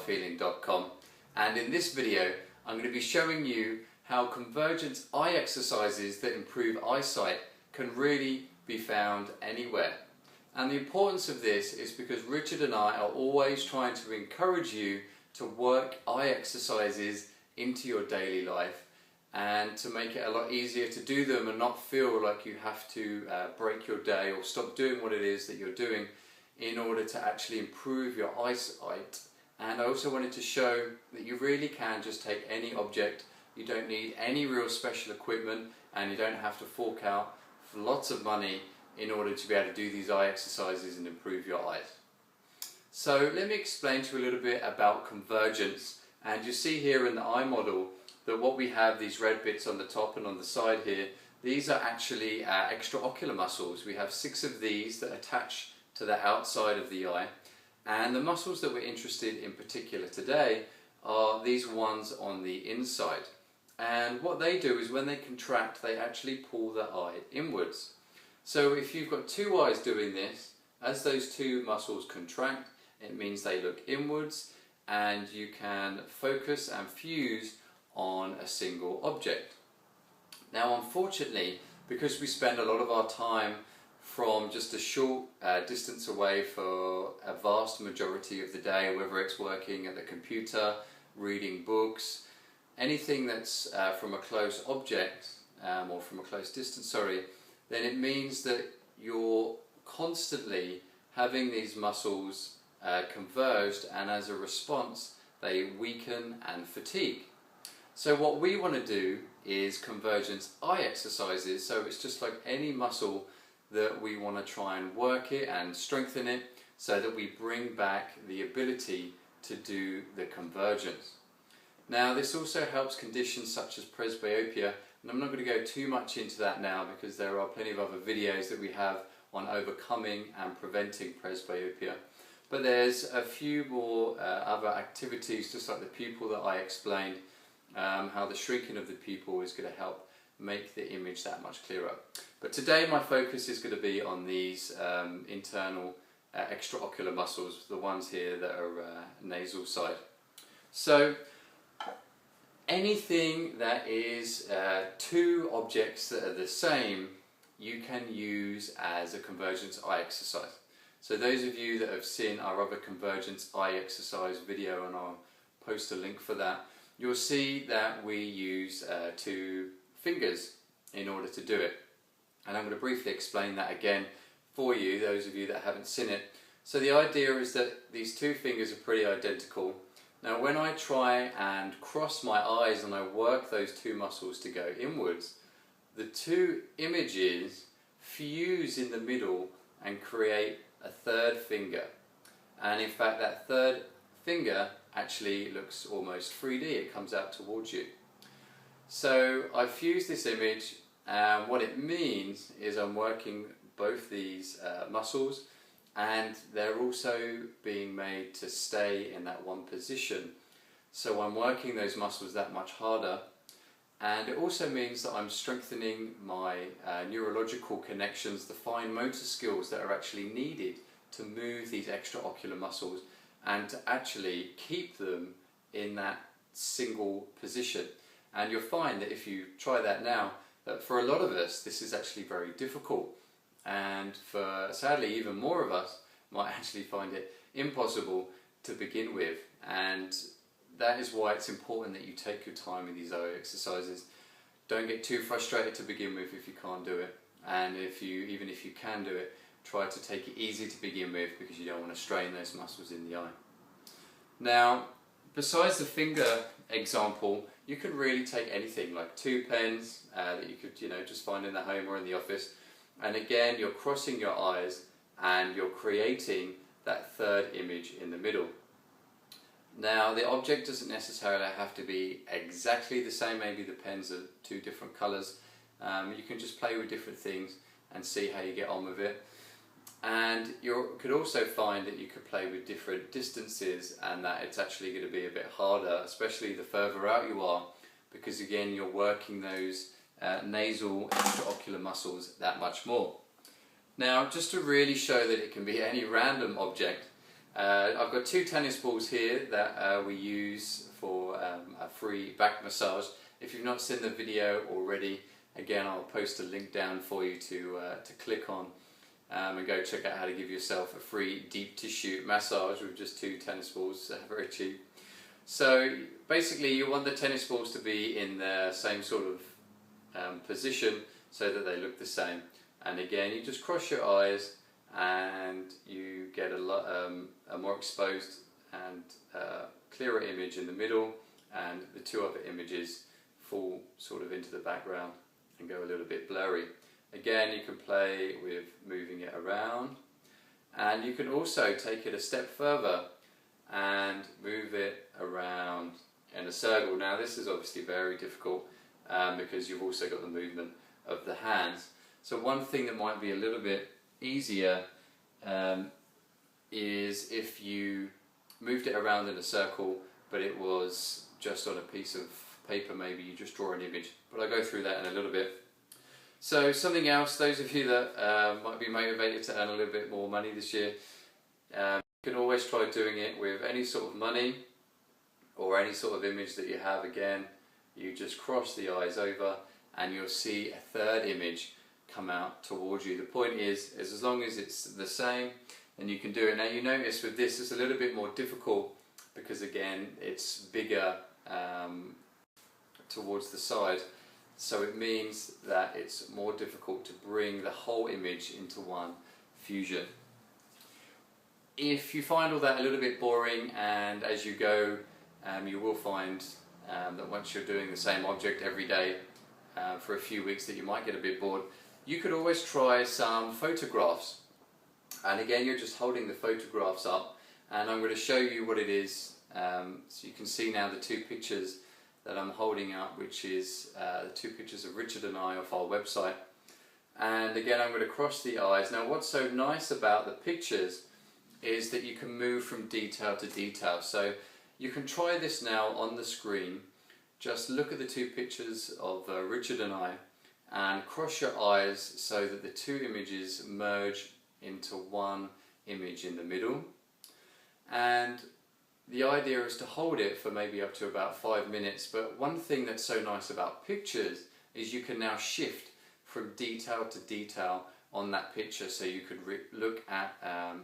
eyefeeling.com, and in this video I'm going to be showing you how convergence eye exercises that improve eyesight can really be found anywhere. And the importance of this is because Richard and I are always trying to encourage you to work eye exercises into your daily life and to make it a lot easier to do them and not feel like you have to break your day or stop doing what it is that you're doing in order to actually improve your eyesight. And I also wanted to show that you really can just take any object. You don't need any real special equipment and you don't have to fork out for lots of money in order to be able to do these eye exercises and improve your eyes. So let me explain to you a little bit about convergence. And you see here in the eye model that what we have, these red bits on the top and on the side here, these are actually extraocular muscles. We have 6 of these that attach to the outside of the eye, and the muscles that we're interested in particular today are these ones on the inside. And what they do is when they contract, they actually pull the eye inwards. So if you've got 2 eyes doing this, as those 2 muscles contract, it means they look inwards and you can focus and fuse on a single object. Now unfortunately, because we spend a lot of our time from just a short distance away for a vast majority of the day, whether it's working at the computer, reading books, anything that's from a close object or from a close distance, then it means that you're constantly having these muscles converged, and as a response they weaken and fatigue. So what we want to do is convergence eye exercises, so it's just like any muscle that we want to try and work it and strengthen it so that we bring back the ability to do the convergence. Now this also helps conditions such as presbyopia, and I'm not going to go too much into that now because there are plenty of other videos that we have on overcoming and preventing presbyopia. But there's a few more other activities, just like the pupil that I explained, how the shrinking of the pupil is going to help make the image that much clearer. But today my focus is going to be on these internal extraocular muscles, the ones here that are nasal side. So anything that is 2 objects that are the same, you can use as a convergence eye exercise. So those of you that have seen our other convergence eye exercise video, and I'll post a link for that, you'll see that we use 2 fingers in order to do it. And I'm going to briefly explain that again for you, those of you that haven't seen it. So the idea is that these 2 fingers are pretty identical. Now when I try and cross my eyes and I work those 2 muscles to go inwards, the 2 images fuse in the middle and create a 3rd finger. And in fact that 3rd finger actually looks almost 3D, it comes out towards you. So I fuse this image, and what it means is I'm working both these muscles, and they're also being made to stay in that one position. So I'm working those muscles that much harder, and it also means that I'm strengthening my neurological connections, the fine motor skills that are actually needed to move these extraocular muscles and to actually keep them in that single position. And you'll find that if you try that now, that for a lot of us this is actually very difficult, and for sadly even more of us might actually find it impossible to begin with. And that is why it's important that you take your time with these eye exercises. Don't get too frustrated to begin with if you can't do it, and even if you can do it, try to take it easy to begin with because you don't want to strain those muscles in the eye. Now besides the finger example, you can really take anything like 2 pens that you could just find in the home or in the office, and again you're crossing your eyes and you're creating that 3rd image in the middle. Now the object doesn't necessarily have to be exactly the same, maybe the pens are 2 different colours. You can just play with different things and see how you get on with it. And you could also find that you could play with different distances, and that it's actually going to be a bit harder, especially the further out you are, because again you're working those nasal extraocular muscles that much more. Now just to really show that it can be any random object, I've got 2 tennis balls here that we use for a free back massage. If you've not seen the video already, again I'll post a link down for you to click on and go check out how to give yourself a free deep tissue massage with just 2 tennis balls, very cheap. So basically you want the tennis balls to be in the same sort of position so that they look the same. And again, you just cross your eyes and you get a more exposed and clearer image in the middle, and the 2 other images fall sort of into the background and go a little bit blurry. Again, you can play with moving it around, and you can also take it a step further and move it around in a circle. Now this is obviously very difficult because you've also got the movement of the hands. So one thing that might be a little bit easier is if you moved it around in a circle but it was just on a piece of paper. Maybe you just draw an image, but I'll go through that in a little bit. So something else, those of you that might be motivated to earn a little bit more money this year, you can always try doing it with any sort of money or any sort of image that you have. Again, you just cross the eyes over and you'll see a 3rd image come out towards you. The point is as long as it's the same, then you can do it. Now you notice with this it's a little bit more difficult because again it's bigger towards the side, so it means that it's more difficult to bring the whole image into one fusion. If you find all that a little bit boring, and as you go you will find that once you're doing the same object every day for a few weeks that you might get a bit bored, you could always try some photographs. And again, you're just holding the photographs up, and I'm going to show you what it is. So you can see now the 2 pictures that I'm holding up, which is the 2 pictures of Richard and I off our website. And again, I'm going to cross the eyes. Now what's so nice about the pictures is that you can move from detail to detail. So you can try this now on the screen. Just look at the 2 pictures of Richard and I and cross your eyes so that the 2 images merge into one image in the middle. And the idea is to hold it for maybe up to about 5 minutes. But one thing that's so nice about pictures is you can now shift from detail to detail on that picture. So you could look at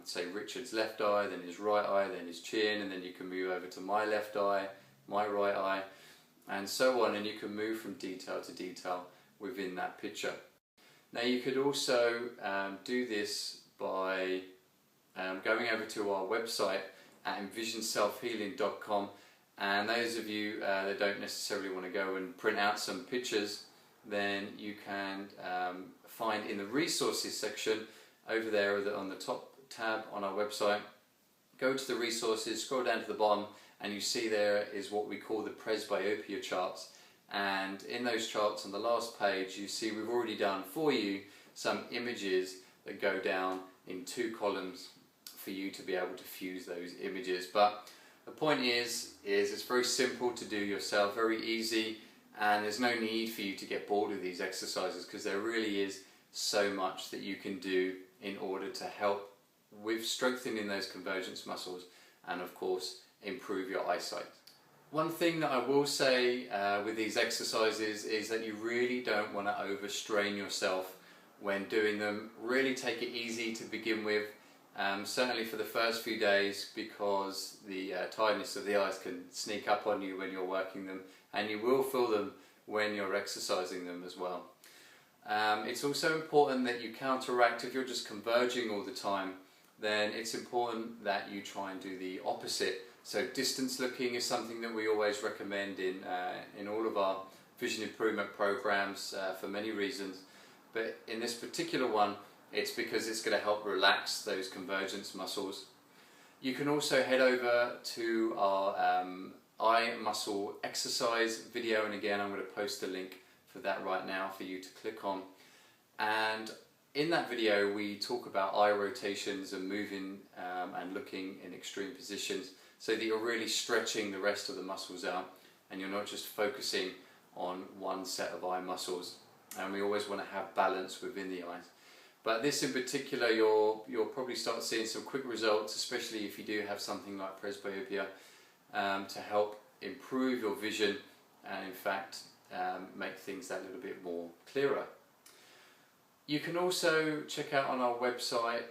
say Richard's left eye, then his right eye, then his chin, and then you can move over to my left eye, my right eye, and so on, and you can move from detail to detail within that picture. Now you could also do this by going over to our website at envisionselfhealing.com, and those of you that don't necessarily want to go and print out some pictures, then you can find in the resources section over there on the top tab on our website, go to the resources, scroll down to the bottom, and you see there is what we call the presbyopia charts. And in those charts on the last page, you see we've already done for you some images that go down in 2 columns for you to be able to fuse those images. But the point is it's very simple to do yourself, very easy, and there's no need for you to get bored with these exercises because there really is so much that you can do in order to help with strengthening those convergence muscles and of course improve your eyesight. One thing that I will say with these exercises is that you really don't want to overstrain yourself when doing them. Really take it easy to begin with, certainly for the first few days, because the tiredness of the eyes can sneak up on you when you're working them, and you will feel them when you're exercising them as well. It's also important that you counteract. If you're just converging all the time, then it's important that you try and do the opposite. So distance looking is something that we always recommend in all of our vision improvement programs for many reasons. But in this particular one, it's because it's going to help relax those convergence muscles. You can also head over to our eye muscle exercise video, and again I'm going to post a link for that right now for you to click on. And in that video we talk about eye rotations and moving and looking in extreme positions, so that you're really stretching the rest of the muscles out and you're not just focusing on one set of eye muscles. And we always want to have balance within the eyes. But this in particular, you'll probably start seeing some quick results, especially if you do have something like presbyopia, to help improve your vision and in fact make things that little bit more clearer. You can also check out on our website,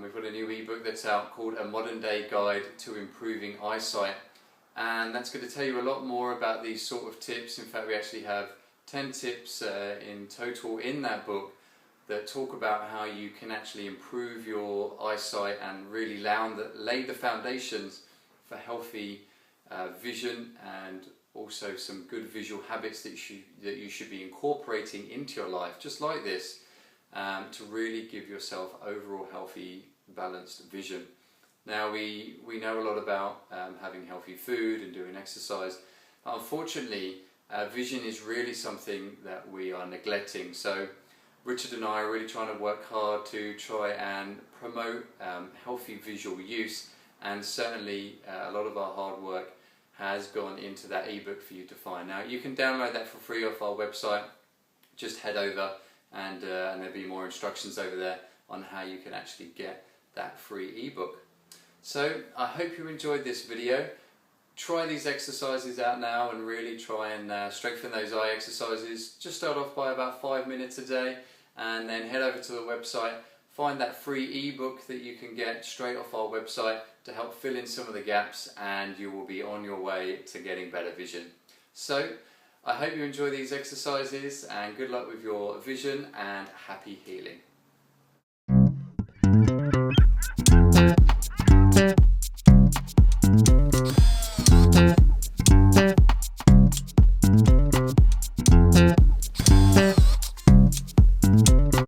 we've got a new ebook that's out called A Modern Day Guide to Improving Eyesight, and that's going to tell you a lot more about these sort of tips. In fact, we actually have 10 tips in total in that book that talk about how you can actually improve your eyesight and really lay the foundations for healthy vision, and also some good visual habits that you should be incorporating into your life, just like this, to really give yourself overall healthy, balanced vision. Now we know a lot about having healthy food and doing exercise. Unfortunately, vision is really something that we are neglecting. So Richard and I are really trying to work hard to try and promote healthy visual use, and certainly a lot of our hard work has gone into that ebook for you to find. Now you can download that for free off our website. Just head over and there'll be more instructions over there on how you can actually get that free ebook. So I hope you enjoyed this video. Try these exercises out now and really try and strengthen those eye exercises. Just start off by about 5 minutes a day, and then head over to the website, find that free ebook that you can get straight off our website to help fill in some of the gaps, and you will be on your way to getting better vision. So I hope you enjoy these exercises, and good luck with your vision and happy healing.